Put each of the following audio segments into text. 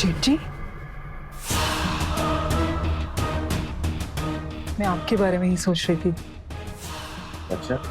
जेठ जी, मैं आपके बारे में ही सोच रही थी। अच्छा,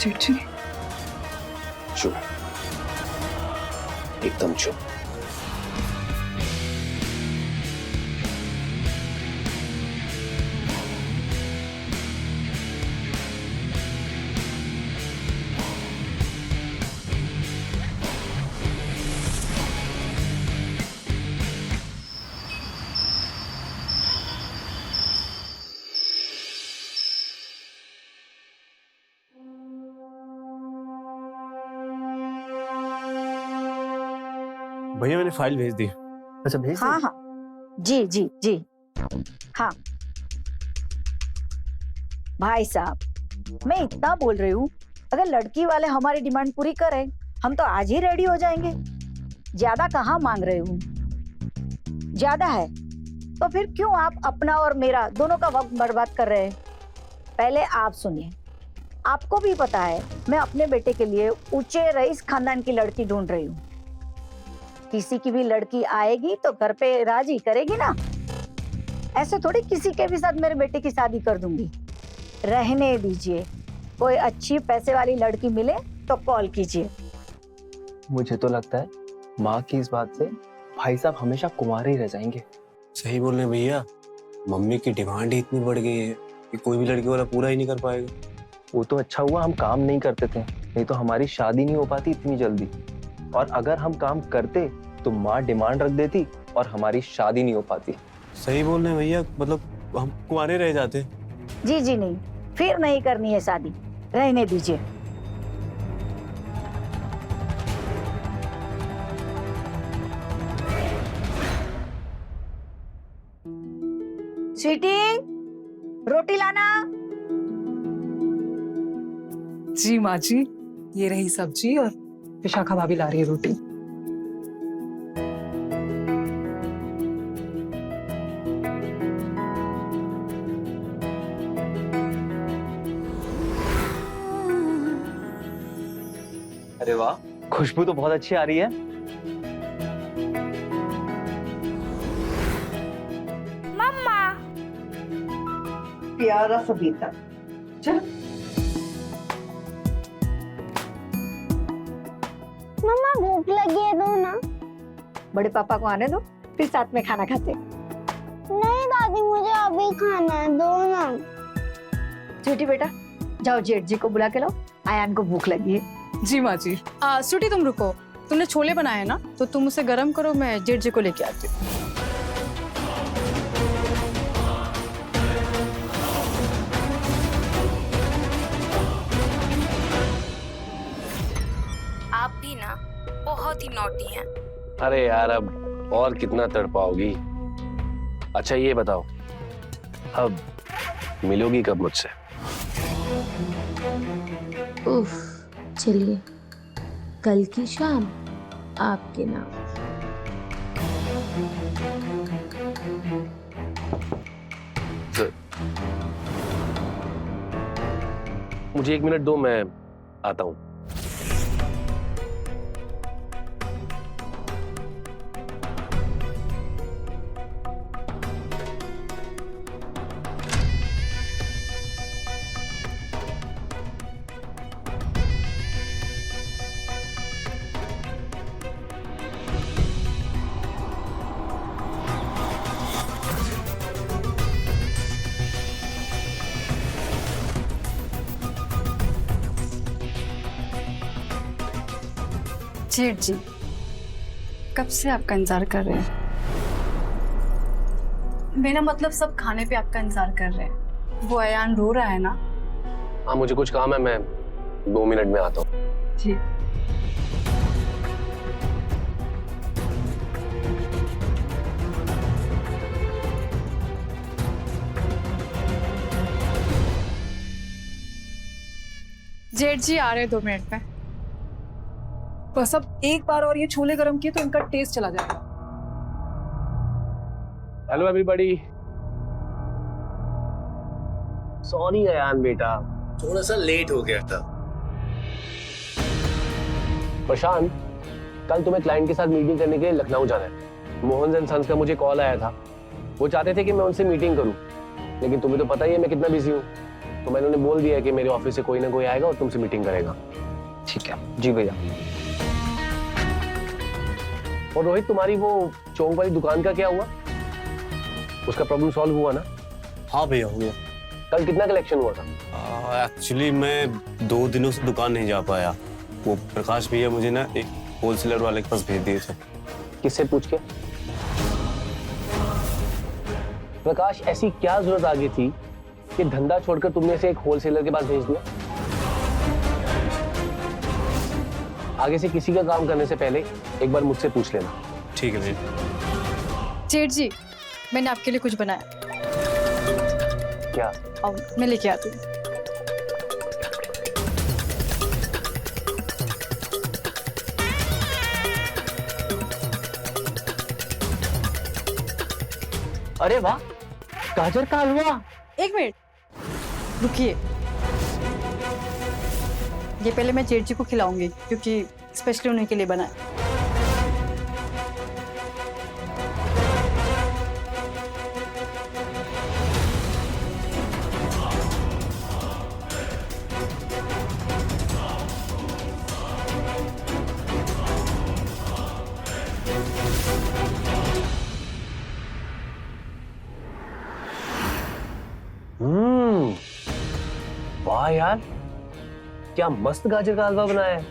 जेठ जी, चुप, एकदम चुप। भैया मैंने फाइल भेज दी। अच्छा, भेज हाँ हाँ, जी जी जी, हाँ। भाई साहब, मैं इतना बोल रही हूँ, अगर लड़की वाले हमारी डिमांड पूरी करें, हम तो आज ही रेडी हो जाएंगे। ज्यादा कहाँ मांग रही हूँ? ज्यादा है तो फिर क्यों आप अपना और मेरा दोनों का वक्त बर्बाद कर रहे हैं? पहले आप सुनिए, आपको भी पता है मैं अपने बेटे के लिए ऊंचे रईस खानदान की लड़की ढूंढ रही हूँ। किसी की भी लड़की आएगी तो घर पे राजी करेगी ना, ऐसे थोड़ी किसी के भी साथ मेरे बेटे की शादी कर दूंगी। रहने दीजिए, कोई अच्छी पैसे वाली लड़की मिले तो कॉल कीजिए। मुझे तो लगता है माँ की इस बात से भाई साहब हमेशा कुंवारे ही रह जाएंगे। सही बोल रहे हैं भैया, मम्मी की डिमांड ही इतनी बढ़ गई है कि कोई भी लड़की वाला पूरा ही नहीं कर पाएगा। वो तो अच्छा हुआ हम काम नहीं करते थे, नहीं तो हमारी शादी नहीं हो पाती इतनी जल्दी। और अगर हम काम करते तो माँ डिमांड रख देती और हमारी शादी नहीं हो पाती। सही बोल रहे हैं भैया, मतलब हम कुंवारे रह जाते। जी जी नहीं, फिर नहीं करनी है शादी, रहने दीजिए। स्वीटी, रोटी लाना। जी माँ जी, ये रही सब्जी और विशाखा भाभी ला रही है रोटी। अरे वाह, खुशबू तो बहुत अच्छी आ रही है। प्यारा सा बेटा, चल। मम्मा भूख लगी है, दो ना। बड़े पापा को आने दो, फिर साथ में खाना खाते। नहीं दादी, मुझे अभी खाना है, दो ना। स्वीटी बेटा, जाओ जेठ जी को बुला के लाओ, आयान को भूख लगी है। जी माँ जी। स्वीटी तुम रुको, तुमने छोले बनाए ना, तो तुम उसे गरम करो, मैं जेठ जी को लेके आती हूँ। आप भी ना बहुत ही नॉटी हैं। अरे यार, अब और कितना तड़पाओगी? अच्छा ये बताओ, अब मिलोगी कब मुझसे? उफ, चलिए कल की शाम आपके नाम। मुझे 1 मिनट दो, मैं आता हूँ। जेठ जी, कब से आपका इंतजार कर रहे हैं। मेरा मतलब सब खाने पे आपका इंतजार कर रहे हैं। वो अयान रो रहा है ना। हाँ, मुझे कुछ काम है, मैं 2 मिनट में आता हूँ। जी। जेठ जी आ रहे 2 मिनट में। बस अब एक बार और ये छोले गरम किए तो इनका टेस्ट चला जाएगा। Hello everybody. सॉरी अयान बेटा, थोड़ा सा लेट हो गया था। प्रशांत, कल तुम्हें क्लाइंट के साथ मीटिंग करने के लिए लखनऊ जाना है। मोहन एंड सन्स का मुझे कॉल आया था। वो चाहते थे कि मैं उनसे मीटिंग करूं, लेकिन तुम्हें तो पता ही है मैं कितना बिजी हूँ, तो मैंने उन्हें बोल दिया है कि मेरे ऑफिस से कोई ना कोई आएगा और तुमसे मीटिंग करेगा। ठीक है जी भैया। और रोहित, तुम्हारी वो चौक वाली दुकान का क्या हुआ? उसका प्रॉब्लम सॉल्व हुआ ना? हाँ भैया, हो गया। कल कितना कलेक्शन हुआ था? एक्चुअली मैं 2 दिनों से दुकान नहीं जा पाया। वो प्रकाश भैया मुझे ना एक होलसेलर वाले के पास भेज दिए थे। किससे पूछ के? प्रकाश, ऐसी क्या जरूरत आ गई थी कि धंधा छोड़कर तुमने इसे एक होलसेलर के पास भेज दिया? आगे से किसी का काम करने से पहले एक बार मुझसे पूछ लेना। ठीक है भैया। जेठ जी, मैंने आपके लिए कुछ बनाया। क्या? आओ, मैं लेके आती हूँ। अरे वाह, गाजर का हलवा। 1 मिनट रुकिए, ये पहले मैं जेठ जी को खिलाऊंगी क्योंकि स्पेशली उन्हीं के लिए बना है। वाह यार, क्या मस्त गाजर का हलवा बनाया है।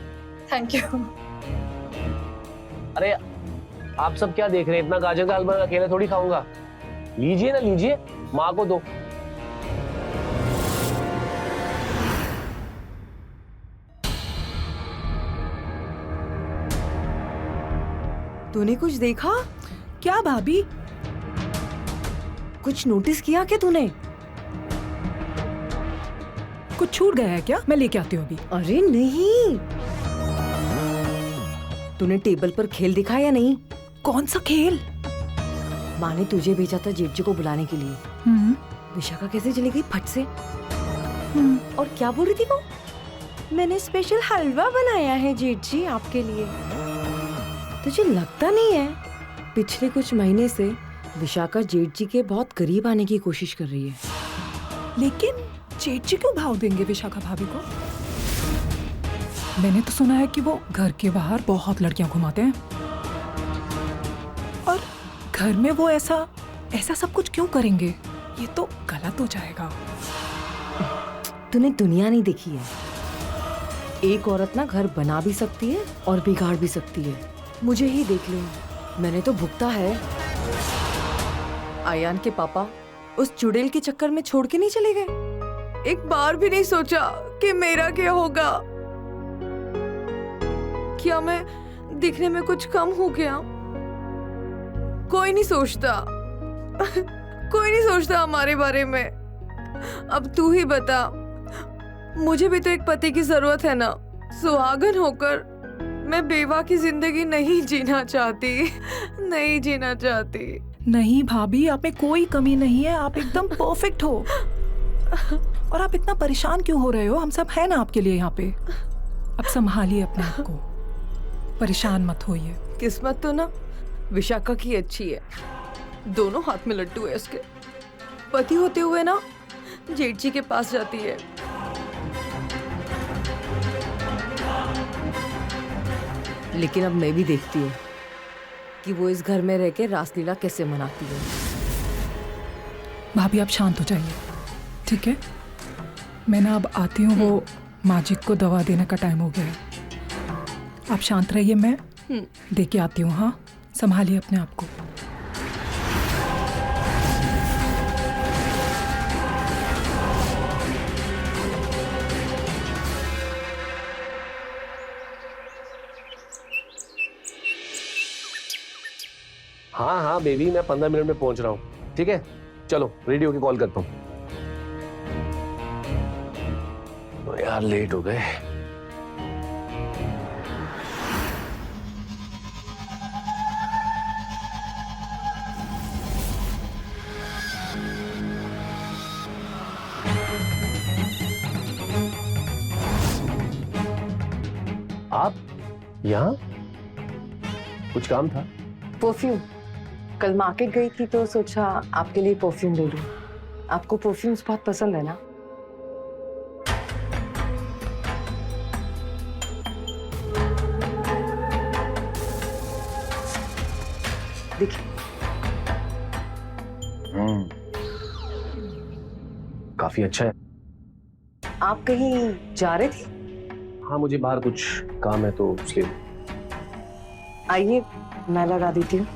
Thank you. अरे आप सब क्या देख रहे हैं? इतना गाजर का हलवा अकेले थोड़ी खाऊंगा। लीजिए ना, लीजिए, माँ को दो। तूने कुछ देखा क्या भाभी? कुछ नोटिस किया क्या तूने? कुछ छूट गया है क्या? मैं लेके आती हूँ अभी। अरे नहीं, तूने टेबल पर खेल दिखा या नहीं? कौन सा खेल? माँ ने तुझे भेजा था जेठ जी को बुलाने के लिए। विशाखा कैसे चली गई फट से? और क्या बोल रही थी वो? मैंने स्पेशल हलवा बनाया है जेठ जी आपके लिए। तुझे लगता नहीं है पिछले कुछ महीने से विशाखा जेठ जी के बहुत करीब आने की कोशिश कर रही है? लेकिन जेठ जी क्यों भाव देंगे विशाखा भाभी को? मैंने तो सुना है कि वो घर के बाहर बहुत लड़कियां घुमाते हैं, और घर में वो ऐसा सब कुछ क्यों करेंगे? ये तो गलत हो जाएगा। तूने दुनिया नहीं देखी है। एक औरत ना घर बना भी सकती है और बिगाड़ भी सकती है। मुझे ही देख लो, मैंने तो भुगता है। आयान के पापा उस चुड़ैल के चक्कर में छोड़ के नहीं चले गए। एक बार भी नहीं सोचा कि मेरा क्या होगा। क्या मैं दिखने में कुछ कम हो गया? कोई नहीं सोचता। कोई नहीं सोचता हमारे बारे में। अब तू ही बता, मुझे भी तो एक पति की जरूरत है ना। सुहागन होकर मैं बेवा की जिंदगी नहीं जीना चाहती। नहीं जीना चाहती। नहीं भाभी, आप में कोई कमी नहीं है। आप एकदम परफेक्ट हो। और आप इतना परेशान क्यों हो रहे हो? हम सब है ना आपके लिए यहाँ पे। अब संभालिए अपने आप को, परेशान मत होइए। किस्मत तो ना विशाखा की अच्छी है। दोनों हाथ में लड्डू है इसके। पति होते हुए ना जेठ जी के पास जाती है। लेकिन अब मैं भी देखती हूँ कि वो इस घर में रह के रासलीला कैसे मनाती है। भाभी आप शांत हो जाइए, ठीक है? मैं ना अब आती हूँ। वो माजिद को दवा देने का टाइम हो गया है। आप शांत रहिए, मैं दे के आती हूँ। हाँ, संभालिए अपने आप को। हाँ हाँ बेबी, मैं 15 मिनट में पहुंच रहा हूँ। ठीक है, चलो रेडी होके कॉल करता हूँ। यार लेट हो गए। आप यहाँ? कुछ काम था? परफ्यूम। कल मार्केट गई थी तो सोचा आपके लिए परफ्यूम ले लूं। आपको परफ्यूम्स बहुत पसंद है ना? देखिए। काफी अच्छा है। आप कहीं जा रहे थे? हाँ, मुझे बाहर कुछ काम है तो इसलिए। आइए मैं लगा देती हूँ।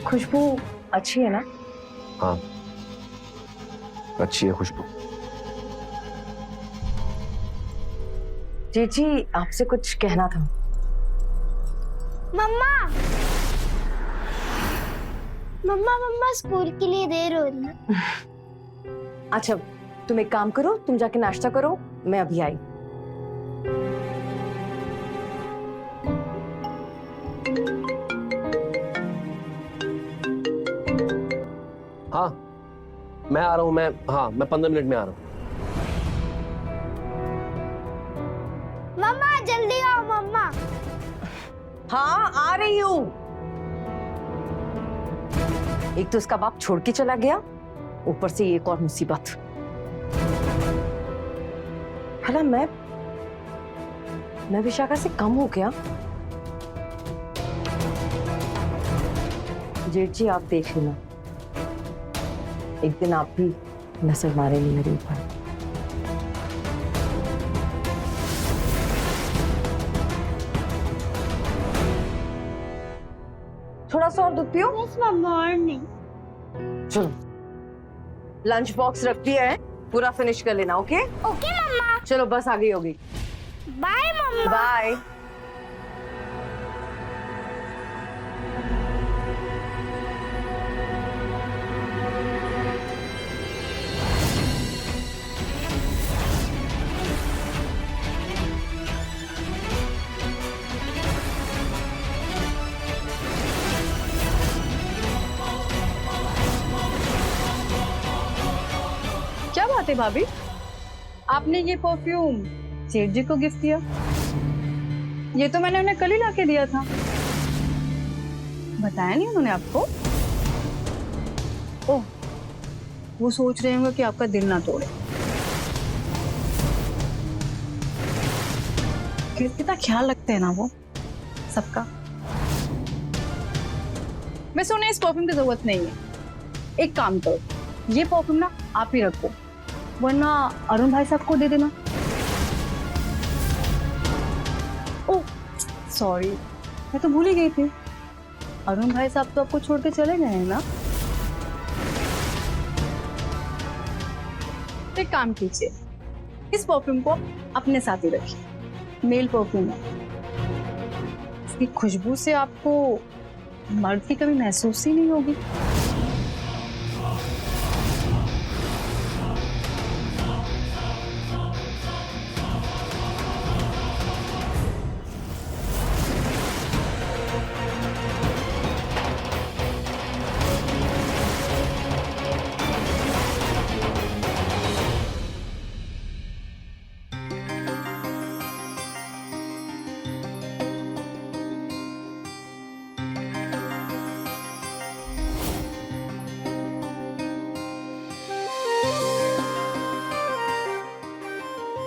खुशबू अच्छी है ना? हाँ, अच्छी है खुशबू। जी आपसे कुछ कहना था। मम्मा मम्मा मम्मा स्कूल के लिए देर हो रही है। अच्छा तुम एक काम करो, तुम जाके नाश्ता करो, मैं अभी आई। हाँ मैं आ रहा हूँ। मैं 15 मिनट में आ रहा हूँ। मम्मा जल्दी आओ मम्मा। हाँ आ रही हूँ। एक तो उसका बाप छोड़ के चला गया, ऊपर से एक और मुसीबत। भला मैं विशाखा से कम हो गया? जेठ जी आप देख लेना, एक दिन आप भी नजर मारेंगे मेरे ऊपर। थोड़ा सा और दूध पियो। बस मम्मा और नहीं। चलो लंच बॉक्स रख दिया है, पूरा फिनिश कर लेना। ओके ओके मम्मा। चलो बस आ गई होगी। बाय मम्मा। बाय। क्या बात है भाभी, आपने ये परफ्यूम सेठ जी को गिफ्ट दिया? ये तो मैंने उन्हें कल ही लाके दिया था। बताया नहीं उन्होंने आपको? ओह, वो सोच रहे होंगे कि आपका दिल ना तोड़े। कितना ख्याल रखते हैं ना वो सबका। वैसे उन्हें इस परफ्यूम की जरूरत नहीं है। एक काम करो, ये परफ्यूम ना आप ही रखो, वरना अरुण भाई साहब को दे देना। ओह सॉरी, मैं तो भूल ही गई थी। अरुण भाई साहब तो आपको छोड़ के चले गए हैं ना? एक काम कीजिए, इस परफ्यूम को अपने साथ ही रखिए। मेल परफ्यूम है, इसकी खुशबू से आपको मर्द की कमी महसूस ही नहीं होगी।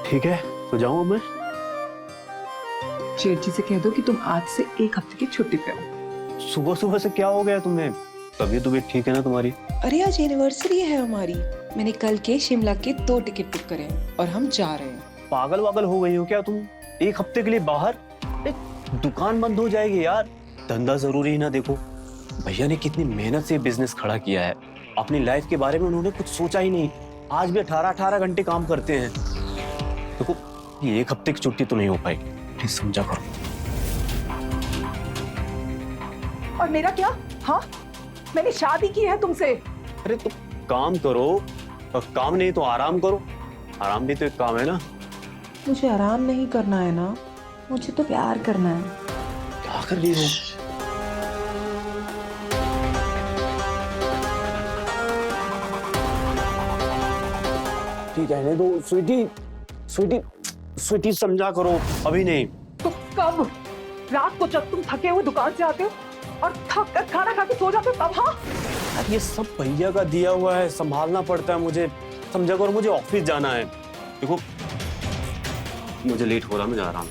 ठीक है तो जाऊं अब मैं? जेठ जी से कह दो कि तुम आज से 1 हफ्ते की छुट्टी पे हो। सुबह सुबह से क्या हो गया तुम्हें? तबीयत ठीक है ना तुम्हारी? अरे आज एनिवर्सरी है हमारी। मैंने कल के शिमला के 2 टिकट बुक करे हैं और हम जा रहे हैं। पागल वागल हो गई हो क्या तुम? 1 हफ्ते के लिए बाहर? दुकान बंद हो जाएगी यार। धंधा जरूरी है ना। देखो भैया ने कितनी मेहनत से बिजनेस खड़ा किया है, अपनी लाइफ के बारे में उन्होंने कुछ सोचा ही नहीं। आज भी 18-18 घंटे काम करते हैं। देखो ये एक हफ्ते की छुट्टी तो नहीं हो पाएगी, प्लीज समझा करो। और मेरा क्या? हाँ, मैंने शादी की है तुमसे। अरे तो काम करो, और काम नहीं तो आराम करो। आराम भी तो एक काम है ना। मुझे आराम नहीं करना है ना, मुझे तो प्यार करना है। क्या कर रही हो? ठीक है, नहीं तो स्वीटी स्वीटी स्वीटी समझा करो, अभी नहीं। तो कब? रात को जब तुम थके हुए दुकान से आते हो और थक कर खाना खा के सो जाते हो तब? हाँ, ये सब भैया का दिया हुआ है, संभालना पड़ता है मुझे, समझा करो। मुझे ऑफिस जाना है। देखो मुझे लेट हो रहा, मैं जा रहा हूँ।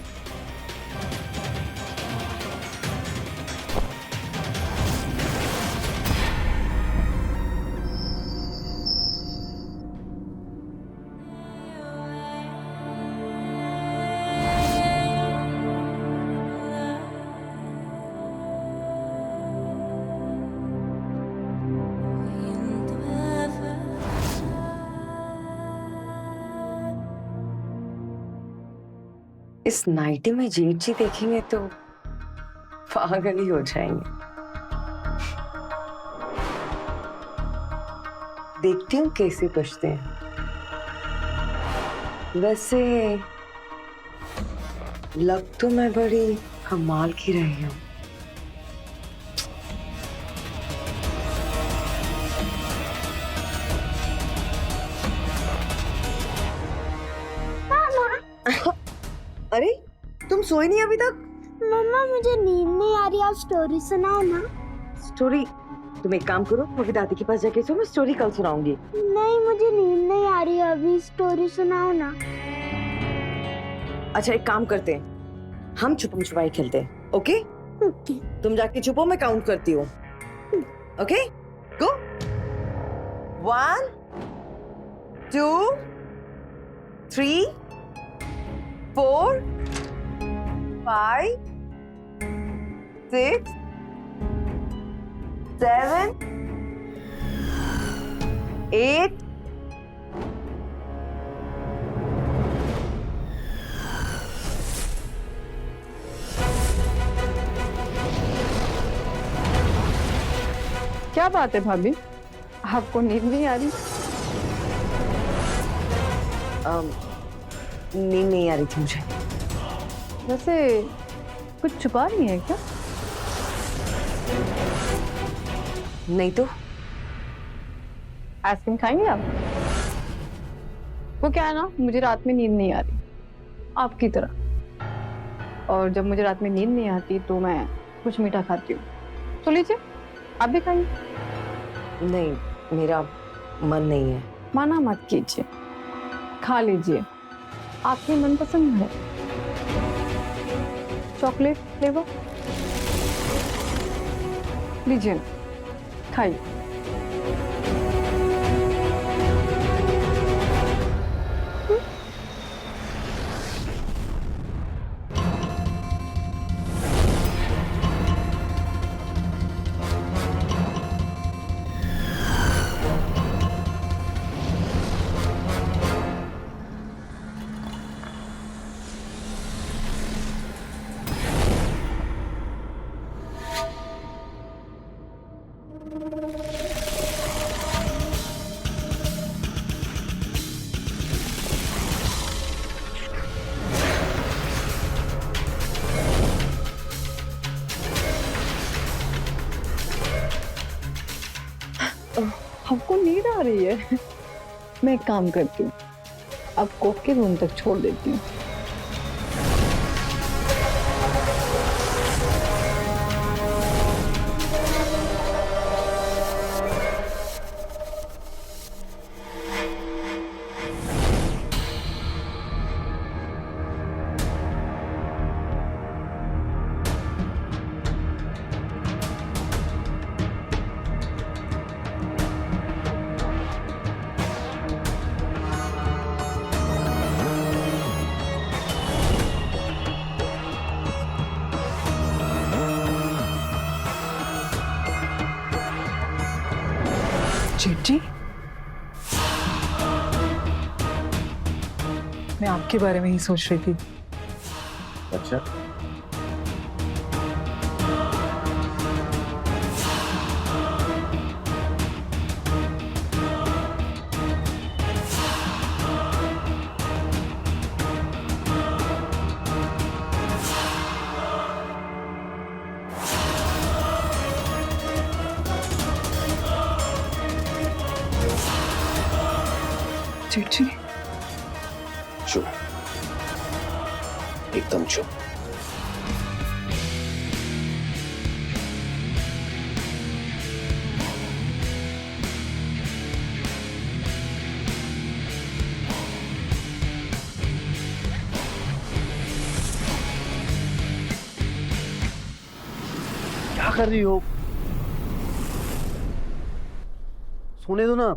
इस नाइटी में जेठ जी देखेंगे तो पागल ही हो जाएंगे। देखती हूँ कैसे बचते हैं। वैसे लग तो मैं बड़ी कमाल की रही हूँ। अरे तुम सोई नहीं अभी तक? मम्मा मुझे नींद नहीं आ रही, आप स्टोरी सुनाओ ना। स्टोरी? तुम एक काम करो, अभी दादी के पास जाके सो, मैं स्टोरी कल सुनाऊंगी। नहीं मुझे नींद नहीं आ रही, अभी स्टोरी सुनाओ ना। अच्छा एक काम करते हैं, हम छुपम छुपाई खेलते हैं। ओके? ओके। तुम जाके छुपो, मैं काउंट करती हूँ। Okay go. 1 2 3 4 5 6 7 8 क्या बात है भाभी, आपको नींद नहीं आ रही? नींद नहीं आ रही थी मुझे। वैसे कुछ छुपा रही है क्या? नहीं तो। आइसक्रीम खाएंगे आप? वो क्या है ना, मुझे रात में नींद नहीं आ रही आपकी तरह, और जब मुझे रात में नींद नहीं आती तो मैं कुछ मीठा खाती हूँ। तो लीजिए, आप भी खाएंगे? नहीं, मेरा मन नहीं है। माना मत कीजिए, खा लीजिए, आपकी मनपसंद है। चॉकलेट फ्लेवर लीजिए, खाइए। आपको नींद आ रही है? मैं एक काम करती हूँ, आपको के रूम तक छोड़ देती हूँ। चिट्ठी? मैं आपके बारे में ही सोच रही थी। अच्छा, चिट्ठी? चुप, एकदम चुप। क्या कर रही हो? सोने दो ना।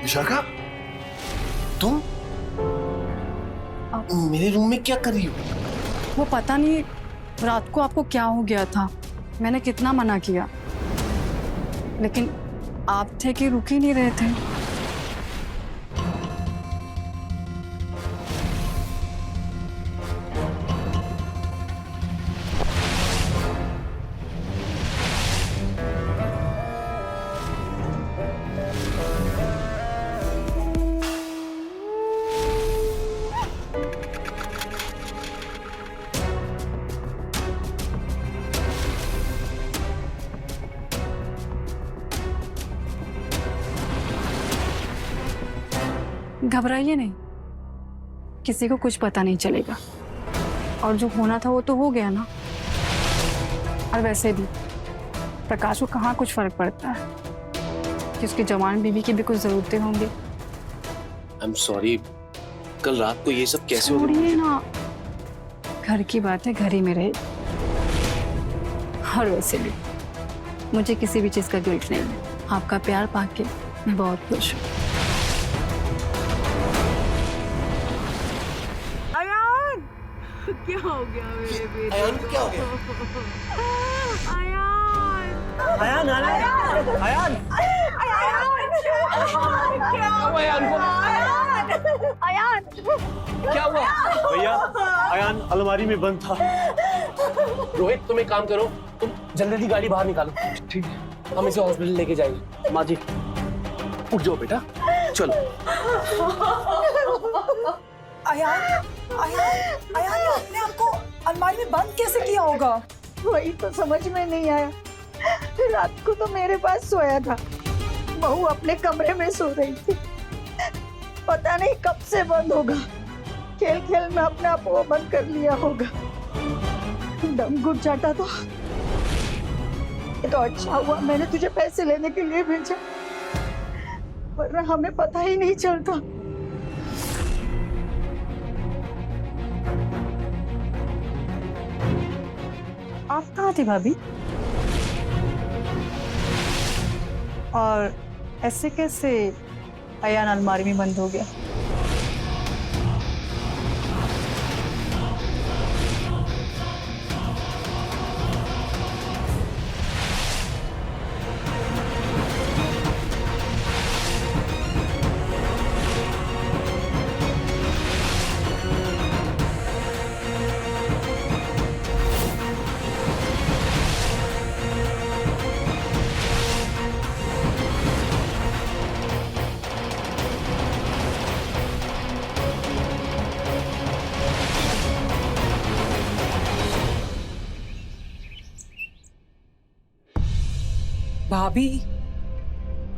विशाखा, तुम मेरे रूम में क्या कर रही हो? वो पता नहीं रात को आपको क्या हो गया था, मैंने कितना मना किया, लेकिन आप थे कि रुक ही नहीं रहे थे। घबराइए नहीं, किसी को कुछ पता नहीं चलेगा, और जो होना था वो तो हो गया ना। और वैसे भी प्रकाश को कहाँ कुछ फर्क पड़ता है कि उसकी जवान बीवी की भी कुछ जरूरतें होंगी। I'm sorry, कल रात को ये सब कैसे हो गया? छोड़िए ना, घर की बात है घर ही में रहे। और वैसे भी मुझे किसी भी चीज का गिल्ट नहीं है, आपका प्यार पाके मैं बहुत खुश हूँ। क्या हो गया मेरे बेटे? अयान को क्या हो गया? अयान, अयान, अयान, क्या हुआ अयान को? अयान, क्या हुआ? भैया, अयान अलमारी में बंद था। रोहित, तुम एक काम करो, तुम जल्दी जल्दी गाड़ी बाहर निकालो। ठीक है, हम इसे हॉस्पिटल लेके जाएंगे। माँ जी, उठ जाओ बेटा, चलो। अयान, अयान, अयान, आपने हमको अलमारी में बंद कैसे किया होगा? वही तो समझ में नहीं आया। रात को तो मेरे पास सोया था, बहू अपने कमरे में सो रही थी। पता नहीं कब से बंद होगा, खेल खेल में अपने आप वो बंद कर लिया होगा। दम घुट जाता तो ये तो अच्छा हुआ मैंने तुझे पैसे लेने के लिए भेजा, वरना हमें पता ही नहीं चलता। आप कहाँ थी भाभी? और ऐसे कैसे अयान अलमारी में बंद हो गया? भाभी,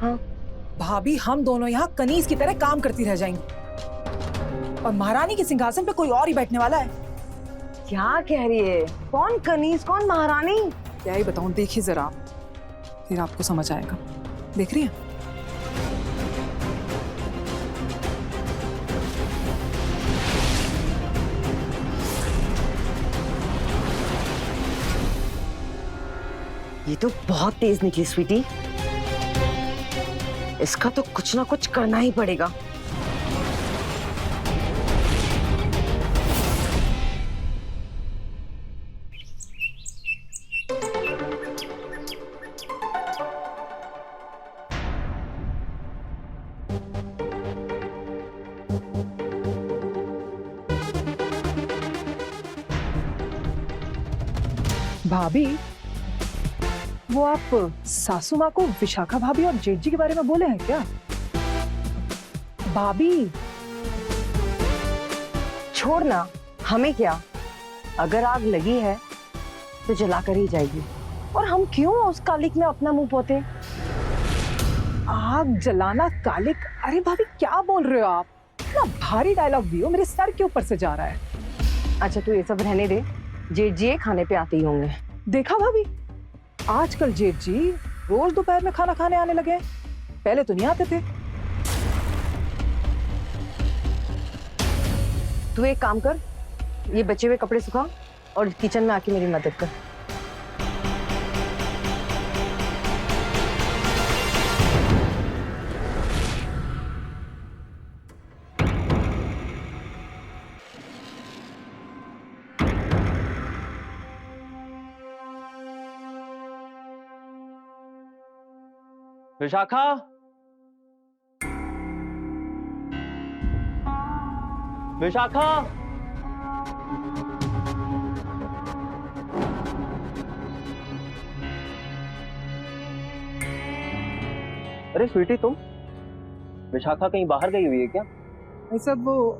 हाँ? भाभी, हम दोनों यहाँ कनीज की तरह काम करती रह जाएंगी और महारानी के सिंहासन पे कोई और ही बैठने वाला है। क्या कह रही है? कौन कनीज, कौन महारानी? क्या ही बताऊं, देखिए जरा, फिर आपको समझ आएगा। देख रही है? ये तो बहुत तेज निकली स्वीटी। इसका तो कुछ ना कुछ करना ही पड़ेगा। भाभी, वो आप सासू माँ को विशाखा भाभी और जेठ जी के बारे में बोले हैं क्या? भाभी छोड़ ना, हमें क्या, अगर आग लगी है तो जलाकर ही जाएगी। और हम क्यों उस कालिक में अपना मुंह पोते? आग जलाना कालिक? अरे भाभी क्या बोल रहे हो आप? इतना भारी डायलॉग दियो, मेरे सर के ऊपर से जा रहा है। अच्छा तू ये सब रहने दे, जेठ जी खाने पे आते ही होंगे। देखा भाभी, आजकल जेठ जी रोज दोपहर में खाना खाने आने लगे हैं, पहले तो नहीं आते थे। तू एक काम कर, ये बचे हुए कपड़े सुखा और किचन में आके मेरी मदद कर। विशाखा, विशाखा, अरे स्वीटी तुम, विशाखा कहीं बाहर गई हुई है क्या? भाई साहब वो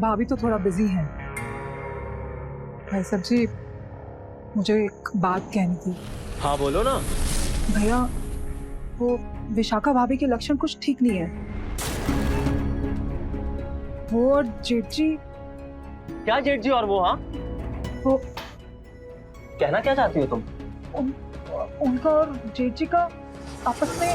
भाभी तो थोड़ा बिजी हैं। भाई साहब जी, मुझे एक बात कहनी थी। हाँ बोलो ना। भैया, वो विशाखा भाभी के लक्षण कुछ ठीक नहीं है। वो और जेठ जी। क्या जेठ जी और वो? हाँ, वो कहना क्या चाहती हो तुम? उनका और जेठ जी का आपस में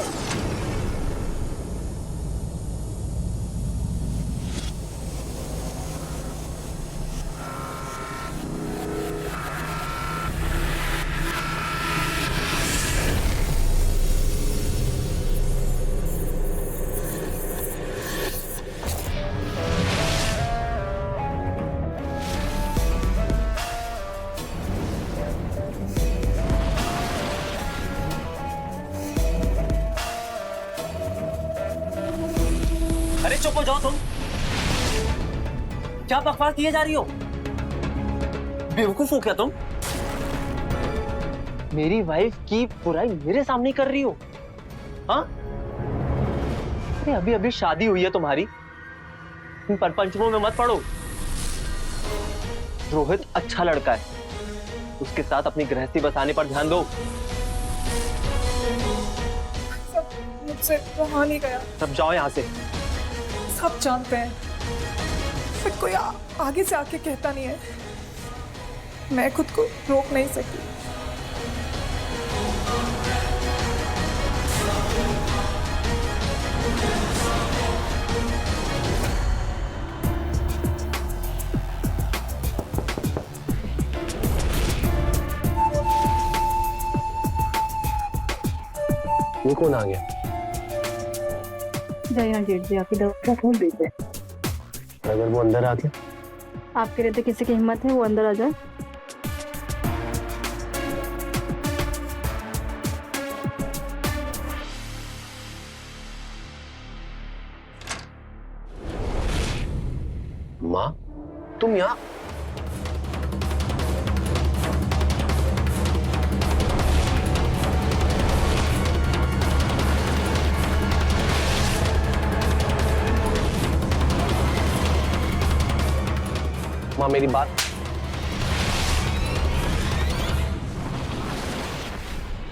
अरे चुप हो जाओ तुम, क्या बकवास किए जा रही हो? बेवकूफ हो क्या तुम? मेरी वाइफ की बुराई मेरे सामने कर रही हो? हाँ, अरे अभी अभी शादी हुई है तुम्हारी, इन परपंचों में मत पड़ो। रोहित अच्छा लड़का है, उसके साथ अपनी गृहस्थी बसाने पर ध्यान दो। मुझसे वहां नहीं गया। सब जाओ यहाँ से। सब जानते हैं, फिर कोई आगे से आके कहता नहीं है, मैं खुद को रोक नहीं सकी। ये कौन आ गया? जाइए ना जेठ जी, आपकी दवा खोल दीजिए। अगर वो अंदर आके? आपके रहते किसी की हिम्मत है वो अंदर आ जाए? माँ, तुम यहाँ? माँ मेरी बात।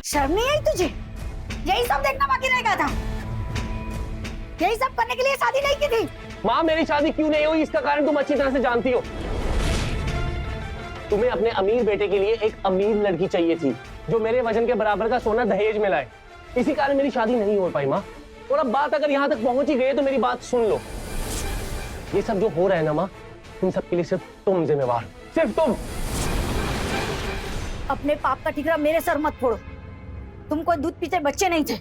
शर्म नहीं आई तुझे? यही सब देखना बाकी रह गया था? यही सब करने के लिए शादी नहीं की थी? माँ मेरी शादी क्यों नहीं हुई इसका कारण तुम अच्छी तरह से जानती हो। तुम्हें अपने अमीर बेटे के लिए एक अमीर लड़की चाहिए थी जो मेरे वजन के बराबर का सोना दहेज में लाए। इसी कारण मेरी शादी नहीं हो पाई माँ। और अब बात अगर यहाँ तक पहुंच ही गई तो मेरी बात सुन लो। ये सब जो हो रहा है ना माँ, इन सब के लिए सिर्फ तुम जिम्मेवार, सिर्फ तुम। अपने पाप का ठिकरा मेरे सर मत फोड़ो। तुम कोई दूध पीते बच्चे नहीं थे।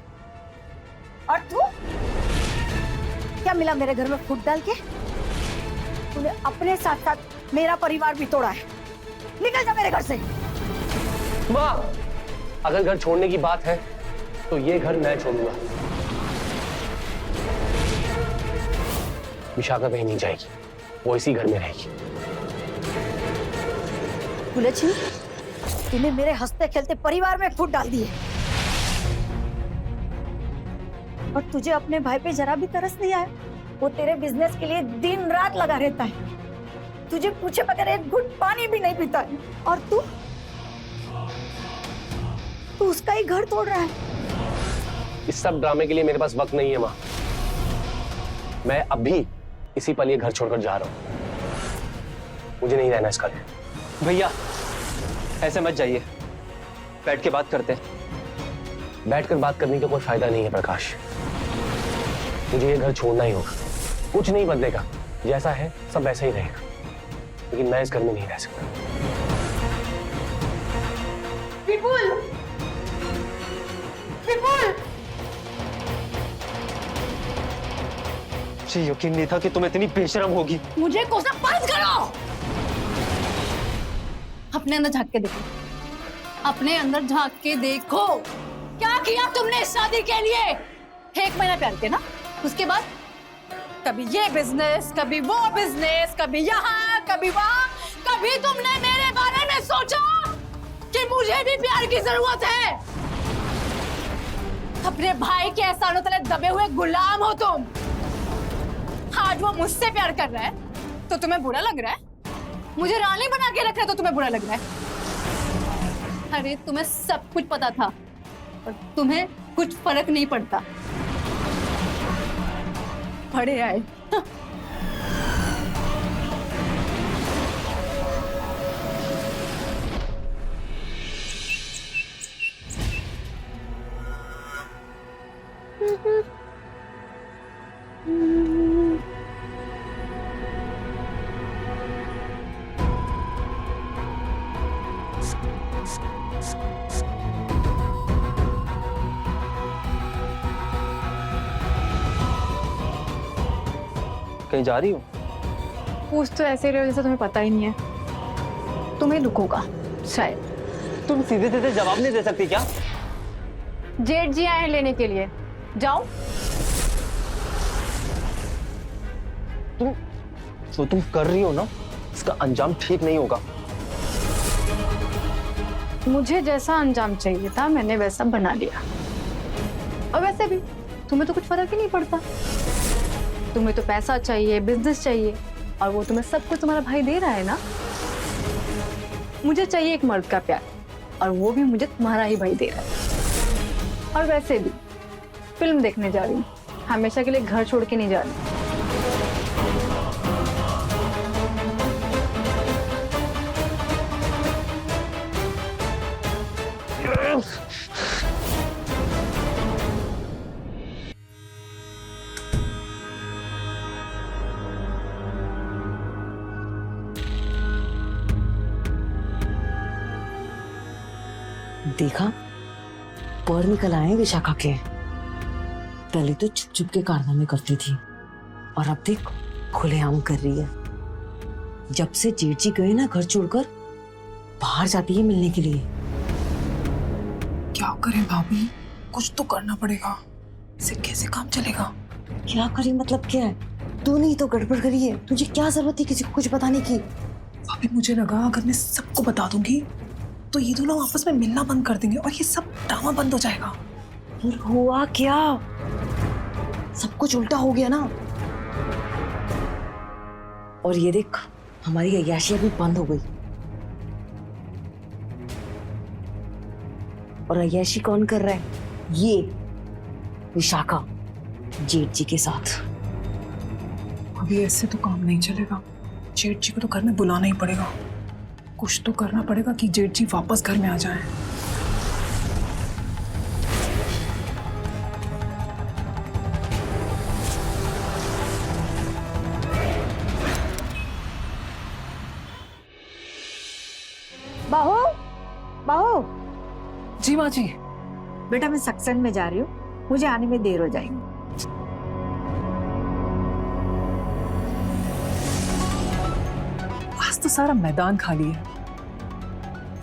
और तू क्या मिला मेरे घर में फूट डाल के? तूने अपने साथ साथ मेरा परिवार भी तोड़ा है। निकल जा मेरे घर से। माँ, अगर घर छोड़ने की बात है तो ये घर मैं छोड़ूंगा। विशाखा कहीं नहीं जाएगी, वो इसी घर में रहेगी। कुलच्छी, तूने मेरे हंसते खेलते परिवार में फूट डाल दी है। और तुझे अपने भाई पे जरा भी तरस नहीं आया? वो तेरे बिजनेस के लिए दिन रात लगा रहता है, तुझे पूछे बगैर एक घुट पानी भी नहीं पीता है। और तू उसका ही घर तोड़ रहा है। इस सब ड्रामे के लिए मेरे पास वक्त नहीं है माँ। मैं अभी इसी पल ये घर छोड़कर जा रहा हूँ। मुझे नहीं रहना इसका। भैया ऐसे मत जाइए, बैठ के बात करते हैं। बैठकर बात करने का कोई फायदा नहीं है प्रकाश। मुझे ये घर छोड़ना ही होगा। कुछ नहीं बदलेगा, जैसा है सब वैसा ही रहेगा, लेकिन मैं इस घर में नहीं रह सकता। विपुल, विपुल, मुझे यकीन नहीं था कि तुम इतनी बेशरम होगी। मुझे कोसा बंद करो। अपने अंदर झांक के देखो, अपने अंदर झांक के देखो। क्या किया तुमने इस शादी के लिए? 1 महीना प्यार किया ना, उसके बाद कभी ये बिजनेस, कभी वो बिजनेस, कभी यहाँ, कभी वहाँ। कभी तुमने मेरे बारे में सोचा कि मुझे भी प्यार की जरूरत है? अपने भाई के एहसानों तले दबे हुए गुलाम हो तुम। आज वो मुझसे प्यार कर रहा है तो तुम्हें बुरा लग रहा है? मुझे रानी बना के रख रहा है तो तुम्हें बुरा लग रहा है? अरे तुम्हें सब कुछ पता था और तुम्हें कुछ फर्क नहीं पड़ता। पड़े आए। कहीं जा रही हो? पूछ तो ऐसे रहे हो जैसे तुम्हें पता ही नहीं है। तुम्हें दुख होगा शायद। तुम सीधे सीधे जवाब नहीं दे सकती क्या? जेठ जी आए हैं लेने के लिए, जाओ। जो तुम कर रही हो ना, इसका अंजाम ठीक नहीं होगा। मुझे जैसा अंजाम चाहिए था मैंने वैसा बना लिया। और वैसे भी तुम्हें तो कुछ फर्क ही नहीं पड़ता। तुम्हें तो पैसा चाहिए, बिजनेस चाहिए, और वो तुम्हें सब कुछ तुम्हारा भाई दे रहा है ना। मुझे चाहिए एक मर्द का प्यार, और वो भी मुझे तुम्हारा ही भाई दे रहा है। और वैसे भी फिल्म देखने जा रही हूँ, हमेशा के लिए घर छोड़ के नहीं जा रही। देखा, पर निकल आए विशाखा के। पहले तो छुप छुप के कारनामे करती थी, और अब देख खुलेआम कर रही है। जब से जेठ जी गए ना घर छोड़कर, बाहर जाती है मिलने के लिए। क्या करें भाभी, कुछ तो करना पड़ेगा। इससे कैसे काम चलेगा? क्या करें मतलब क्या है? तूने ही तो गड़बड़ करी है। तुझे क्या जरूरत थी किसी को कुछ बताने की? भाभी मुझे लगा अगर मैं सबको बता दूंगी तो ये दोनों आपस में मिलना बंद कर देंगे और ये सब ड्रामा बंद हो जाएगा। फिर हुआ क्या? सब कुछ उल्टा हो गया ना। और ये देख, हमारी अय्याशी भी बंद हो गई। और अय्याशी कौन कर रहा है? ये विशाखा, जेठ जी के साथ। अभी ऐसे तो काम नहीं चलेगा। जेठ जी को तो घर में बुलाना ही पड़ेगा। कुछ तो करना पड़ेगा कि जेठ जी वापस घर में आ जाए। बहू, बहू, जी माँ जी। बेटा मैं सत्संग में जा रही हूँ, मुझे आने में देर हो जाएगी। आज तो सारा मैदान खाली है,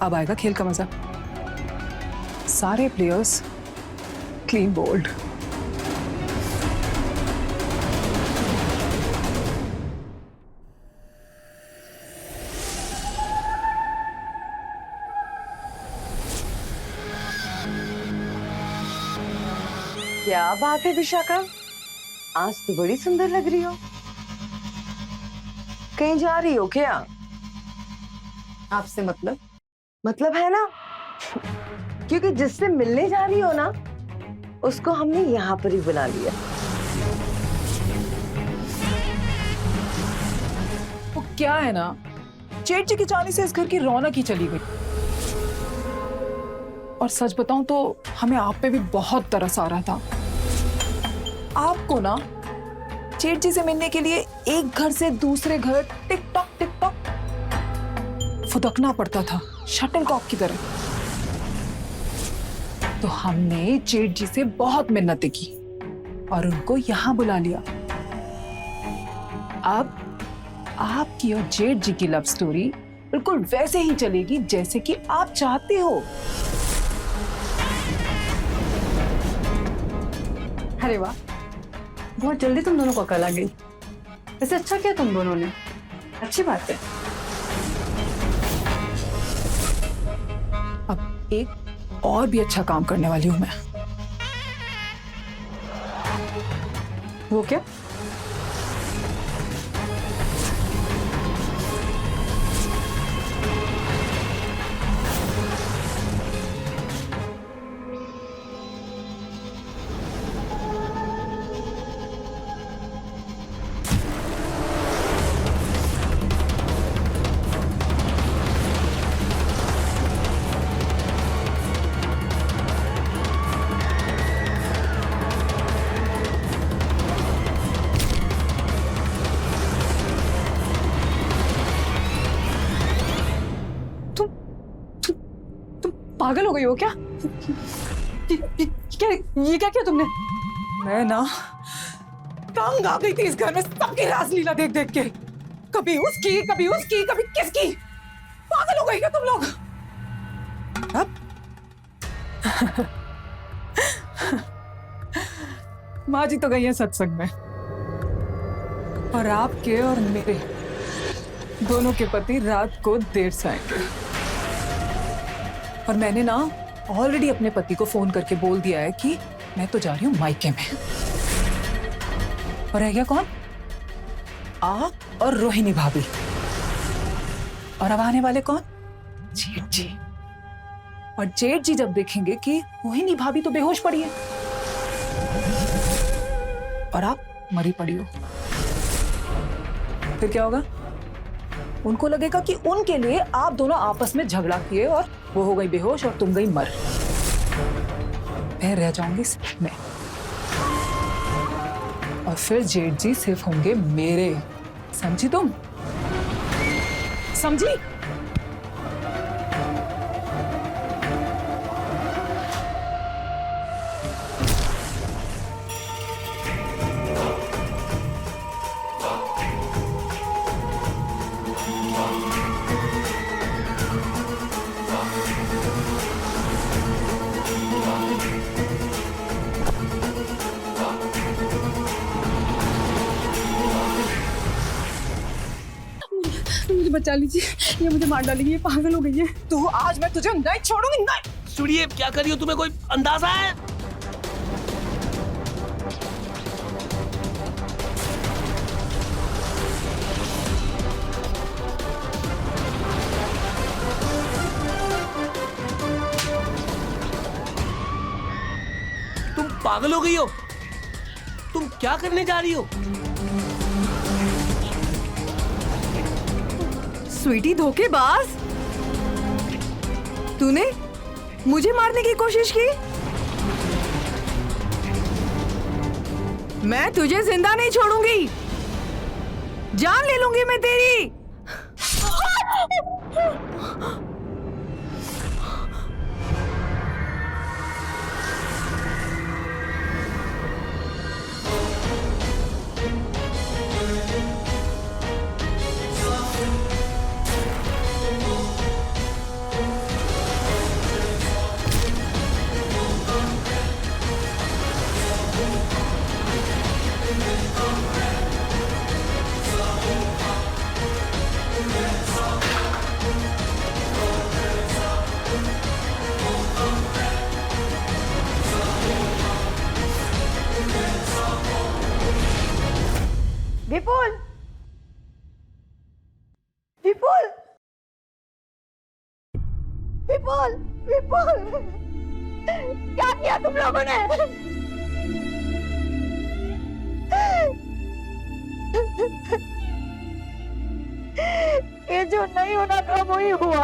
अब आएगा खेल का मजा। सारे प्लेयर्स क्लीन बोल्ड। क्या बात है विशाखा, आज तो बड़ी सुंदर लग रही हो। कहीं जा रही हो क्या? आपसे मतलब है ना, क्योंकि जिससे मिलने जा रही हो ना, उसको हमने यहाँ पर ही बुला लिया। वो क्या है ना, जेठ जी की जाने से इस घर की रौनक ही चली गई। और सच बताऊं तो हमें आप पे भी बहुत तरस आ रहा था। आपको ना जेठ जी से मिलने के लिए एक घर से दूसरे घर टिक टॉक फुदकना पड़ता था, शटलकॉक की तरह। तो हमने जेठ जी से बहुत मिन्नतें की और उनको यहां बुला लिया। अब आपकी और जेठ जी की लव स्टोरी बिल्कुल वैसे ही चलेगी जैसे कि आप चाहते हो। अरे वाह, बहुत जल्दी तुम दोनों को अकल आ गई। वैसे अच्छा किया तुम दोनों ने, अच्छी बात है। अब एक और भी अच्छा काम करने वाली हूं मैं। वो क्या? पागल हो गई हो क्या? ये क्या किया तुमने? मैं ना तंग आ गई थी इस घर में सबकी रासलीला देख देख के। कभी उसकी कभी किसकी। पागल हो गई क्या तुम लोग? अब माँ जी तो गई है सत्संग में, और आपके और मेरे दोनों के पति रात को देर से आएंगे। और मैंने ना ऑलरेडी अपने पति को फोन करके बोल दिया है कि मैं तो जा रही हूँ मायके में। और रह गया कौन? आप और रोहिणी भाभी। और अब आने वाले कौन? जेठ जी। और जेठ जी जब देखेंगे कि रोहिणी भाभी तो बेहोश पड़ी है और आप मरी पड़ी हो, फिर क्या होगा? उनको लगेगा कि उनके लिए आप दोनों आपस में झगड़ा किए और वो हो गई बेहोश और तुम गई मर। मैं रह जाऊंगी सिर्फ मैं, और फिर जेठ जी सिर्फ होंगे मेरे। समझी तुम? समझी? मुझे बचा लीजिए, ये मुझे मार डालेगी, ये पागल हो गई है। तो आज मैं तुझे नहीं छोड़ूंगी। नहीं सुनिए, क्या कर रही हो? तुम्हें कोई अंदाजा है? तुम पागल हो गई हो? तुम क्या करने जा रही हो? स्वीटी धोखेबाज, तूने मुझे मारने की कोशिश की? मैं तुझे जिंदा नहीं छोड़ूंगी, जान ले लूंगी मैं तेरी। विपुल विपुल विपुल क्या किया तुम लोगों ने? ये जो नहीं होना था वही हुआ।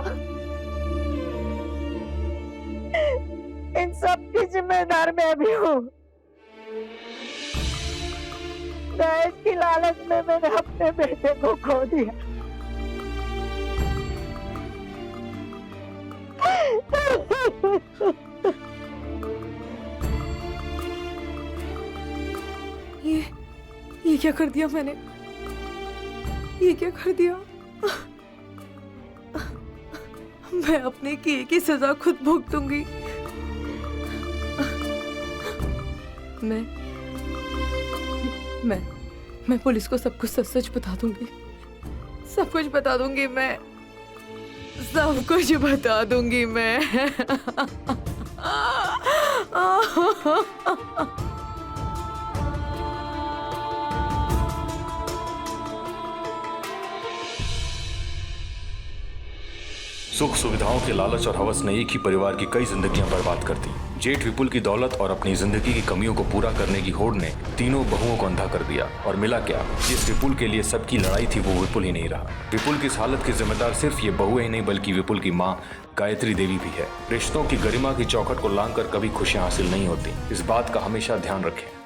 इन सब की जिम्मेदार मैं भी हूँ। दहेज की लालच में मैंने अपने बेटे को खो दिया। ये क्या कर दिया मैंने? ये क्या कर दिया? मैं अपने किए की सजा खुद भुगतूंगी। मैं पुलिस को सब कुछ सच सच बता दूंगी। सब कुछ बता दूंगी मैं। सब कुछ बता दूंगी मैं। सुख सुविधाओं के लालच और हवस ने एक ही परिवार की कई जिंदगियां बर्बाद कर दी। जेठ विपुल की दौलत और अपनी जिंदगी की कमियों को पूरा करने की होड़ ने तीनों बहुओं को अंधा कर दिया। और मिला क्या? जिस विपुल के लिए सबकी लड़ाई थी वो विपुल ही नहीं रहा। विपुल की इस हालत की जिम्मेदार सिर्फ ये बहुएं ही नहीं बल्कि विपुल की माँ गायत्री देवी भी है। रिश्तों की गरिमा की चौखट को लांघकर कभी खुशियां हासिल नहीं होती। इस बात का हमेशा ध्यान रखें।